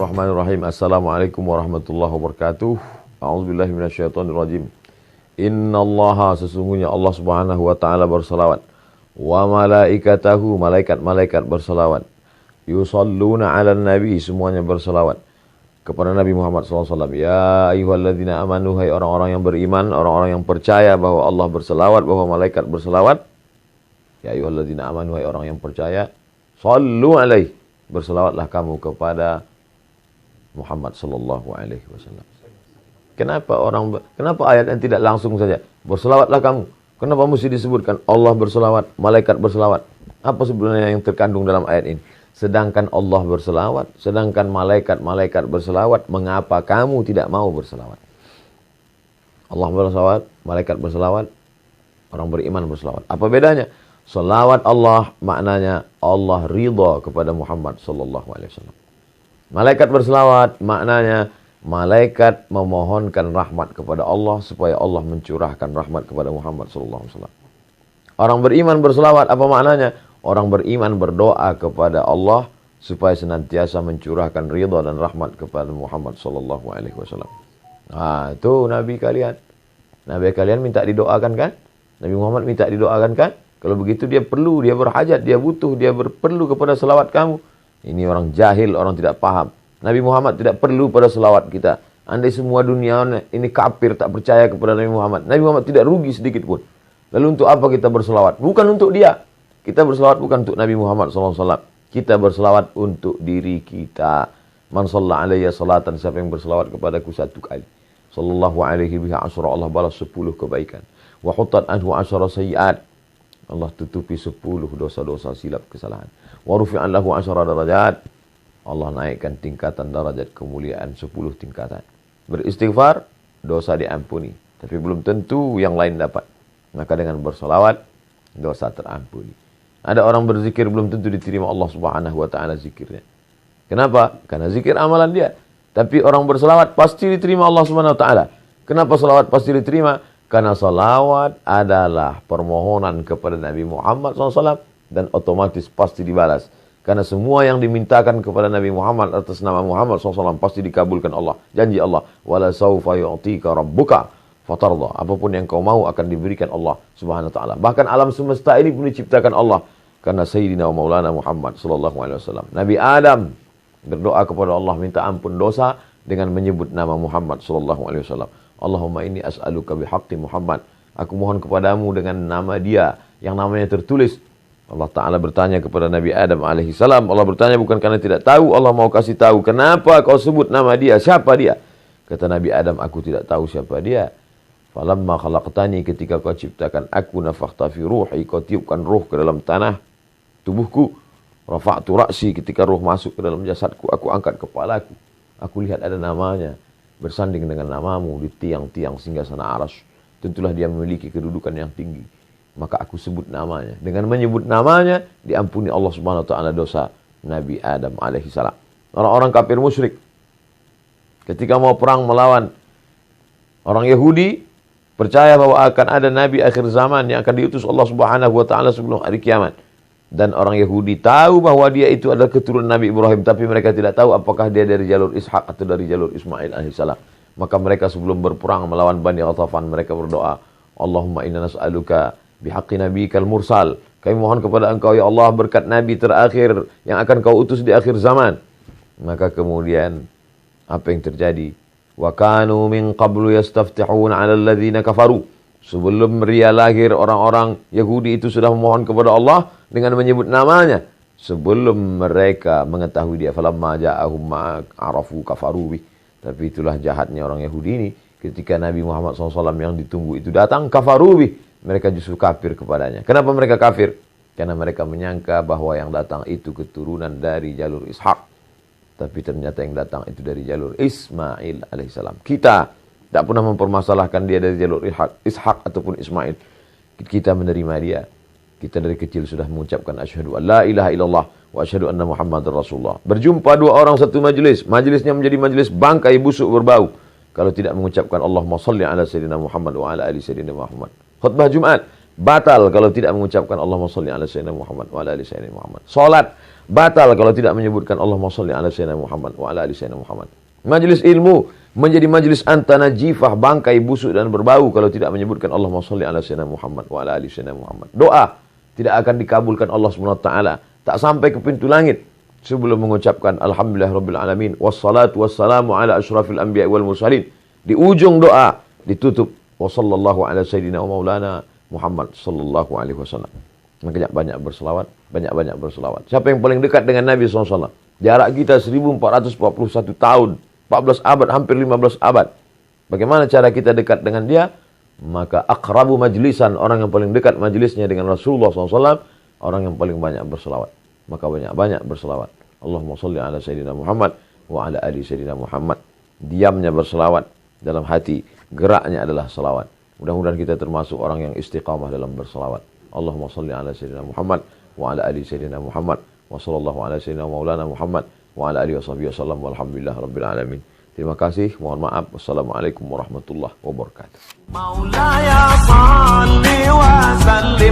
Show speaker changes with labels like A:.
A: Bismillahirrahmanirrahim. Assalamualaikum warahmatullahi wabarakatuh. A'udzubillahi minasyaitonirrajim. Innallaha, sesungguhnya Allah Subhanahu wa taala berselawat. Wa malaikatahu, malaikat-malaikat berselawat. Yusalluna 'alan nabi, semuanya berselawat kepada Nabi Muhammad SAW. Ya ayyuhalladzina amanu, hai orang-orang yang beriman, orang-orang yang percaya bahwa Allah berselawat, bahwa malaikat berselawat. Ya ayyuhalladzina amanu, hai orang yang percaya, sallu alaihi, berselawatlah kamu kepada Muhammad sallallahu alaihi wasallam. Kenapa ayat yang tidak langsung saja berselawatlah kamu? Kenapa mesti disebutkan Allah berselawat, malaikat berselawat? Apa sebenarnya yang terkandung dalam ayat ini? Sedangkan Allah berselawat, sedangkan malaikat berselawat, mengapa kamu tidak mau berselawat? Allah berselawat, malaikat berselawat, orang beriman berselawat. Apa bedanya? Selawat Allah maknanya Allah ridha kepada Muhammad sallallahu alaihi wasallam. Malaikat berselawat maknanya malaikat memohonkan rahmat kepada Allah supaya Allah mencurahkan rahmat kepada Muhammad sallallahu alaihi wasallam. Orang beriman berselawat apa maknanya? Orang beriman berdoa kepada Allah supaya senantiasa mencurahkan ridha dan rahmat kepada Muhammad sallallahu alaihi wasallam. Nah, itu nabi kalian. Nabi kalian minta didoakan kan? Nabi Muhammad minta didoakan kan? Kalau begitu dia perlu, dia berhajat, dia butuh, dia perlu kepada selawat kamu. Ini orang jahil, orang tidak paham. Nabi Muhammad tidak perlu pada selawat kita. Andai semua dunia ini kafir, tak percaya kepada Nabi Muhammad, Nabi Muhammad tidak rugi sedikit pun. Lalu untuk apa kita berselawat? Bukan untuk dia. Kita berselawat bukan untuk Nabi Muhammad SAW. Kita berselawat untuk diri kita. Man shalla alayya salatan, siapa yang berselawat kepadaku satu kali. Sallallahu alaihi biha asyara, Allah balas 10 kebaikan. Wa hutat anhu asyara sayyiat, Allah tutupi 10 dosa-dosa silap kesalahan. Wa rufi'an lahu asyara darajat, Allah naikkan tingkatan darajat kemuliaan 10 tingkatan. Beristighfar, dosa diampuni. Tapi belum tentu yang lain dapat. Maka dengan bersolawat, dosa terampuni. Ada orang berzikir belum tentu diterima Allah Subhanahu wa taala zikirnya. Kenapa? Karena zikir amalan dia. Tapi orang berselawat pasti diterima Allah Subhanahu wa taala. Kenapa selawat pasti diterima? Karena salawat adalah permohonan kepada Nabi Muhammad SAW dan otomatis pasti dibalas. Karena semua yang dimintakan kepada Nabi Muhammad atas nama Muhammad SAW pasti dikabulkan Allah. Janji Allah, wala saufa yu'tika rabbuka fatarda. Apapun yang kau mau akan diberikan Allah Subhanahu wa taala. Bahkan alam semesta ini pun diciptakan Allah karena Sayyidina wa Maulana Muhammad sallallahu alaihi wasallam. Nabi Adam berdoa kepada Allah minta ampun dosa dengan menyebut nama Muhammad sallallahu alaihi wasallam. Allahumma inni as'aluka bihaqqi Muhammad. Aku mohon kepadamu dengan nama dia yang namanya tertulis. Allah Ta'ala bertanya kepada Nabi Adam alaihissalam. Allah bertanya bukan karena tidak tahu. Allah mau kasih tahu. Kenapa kau sebut nama dia? Siapa dia? Kata Nabi Adam, aku tidak tahu siapa dia. Falamma khalaqtani, ketika kau ciptakan aku, nafakhta fi ruhi, kau tiupkan ruh ke dalam tanah tubuhku. Rafa'tu ra'si, ketika ruh masuk ke dalam jasadku, aku angkat kepalaku. Aku lihat ada namanya bersanding dengan namamu di tiang-tiang singgasana arsy. Tentulah dia memiliki kedudukan yang tinggi. Maka aku sebut namanya. Dengan menyebut namanya, diampuni Allah Subhanahu wa taala dosa Nabi Adam alaihissalam. Orang-orang kafir musyrik ketika mau perang melawan orang Yahudi, percaya bahwa akan ada nabi akhir zaman yang akan diutus Allah Subhanahu wa taala sebelum hari kiamat. Dan orang Yahudi tahu bahwa dia itu adalah keturunan Nabi Ibrahim, tapi mereka tidak tahu apakah dia dari jalur Ishak atau dari jalur Ismail alaihissalam. Maka mereka sebelum berperang melawan Bani Ghatafan, mereka berdoa, Allahumma inna nas'aluka bihaqqi nabiyikal mursal. Kami mohon kepada engkau ya Allah berkat nabi terakhir yang akan kau utus di akhir zaman. Maka kemudian apa yang terjadi? Wa kanu min qablu yastaftihuna 'alal ladzina kafaru. Sebelum dia lahir, orang-orang Yahudi itu sudah memohon kepada Allah dengan menyebut namanya. Sebelum mereka mengetahui dia. Falamma ja'ahum ma'arafu kafaru bih. Tapi itulah jahatnya orang Yahudi ini. Ketika Nabi Muhammad SAW yang ditunggu itu datang, kafaru bih. Mereka justru kafir kepadanya. Kenapa mereka kafir? Karena mereka menyangka bahwa yang datang itu keturunan dari jalur Ishak. Tapi ternyata yang datang itu dari jalur Ismail alaihissalam. Kita tak pernah mempermasalahkan dia dari jalur Ishak ataupun Ismail. Kita menerima dia. Kita dari kecil sudah mengucapkan asyhadu an la ilaha illallah wa asyhadu anna Muhammadar Rasulullah. Berjumpa dua orang satu majlis, majlisnya menjadi majlis bangkai busuk berbau kalau tidak mengucapkan Allahumma shalli ala sayyidina Muhammad wa ala ali sayyidina Muhammad. Khutbah Jumat batal kalau tidak mengucapkan Allahumma shalli ala sayyidina Muhammad wa ala ali sayyidina Muhammad. Salat batal kalau tidak menyebutkan Allahumma shalli ala sayyidina Muhammad wa ala ali sayyidina Muhammad. Majelis ilmu menjadi majelis antana jifah, bangkai busuk dan berbau kalau tidak menyebutkan Allahumma shalli ala sayyidina Muhammad wa ala ali sayyidina Muhammad. Doa tidak akan dikabulkan Allah Subhanahu wa taala, tak sampai ke pintu langit sebelum mengucapkan alhamdulillahirabbil alamin wassalatu wassalamu ala asyrafil anbiya'i wal mursalin. Di ujung doa ditutup wa sallallahu ala sayyidina wa maulana Muhammad sallallahu alaihi wasallam. Makanya banyak berselawat, banyak-banyak berselawat. Siapa yang paling dekat dengan Nabi SAW? Jarak kita 1441 tahun, 14 abad, hampir 15 abad. Bagaimana cara kita dekat dengan dia? Maka akrabu majlisan, orang yang paling dekat majlisnya dengan Rasulullah SAW, orang yang paling banyak berselawat. Maka banyak-banyak berselawat. Allahumma salli ala sayyidina Muhammad wa ala ali sayyidina Muhammad. Diamnya berselawat, dalam hati geraknya adalah selawat. Mudah-mudahan kita termasuk orang yang istiqamah dalam berselawat. Allahumma salli ala sayyidina Muhammad wa ala ali sayyidina Muhammad wa sallallahu ala sayyidina maulana Muhammad wa ala alihi washabihi wasallam walhamdulillah rabbil alamin. Terima kasih, mohon maaf. Wassalamualaikum warahmatullahi wabarakatuh. Maulaya salli wa salli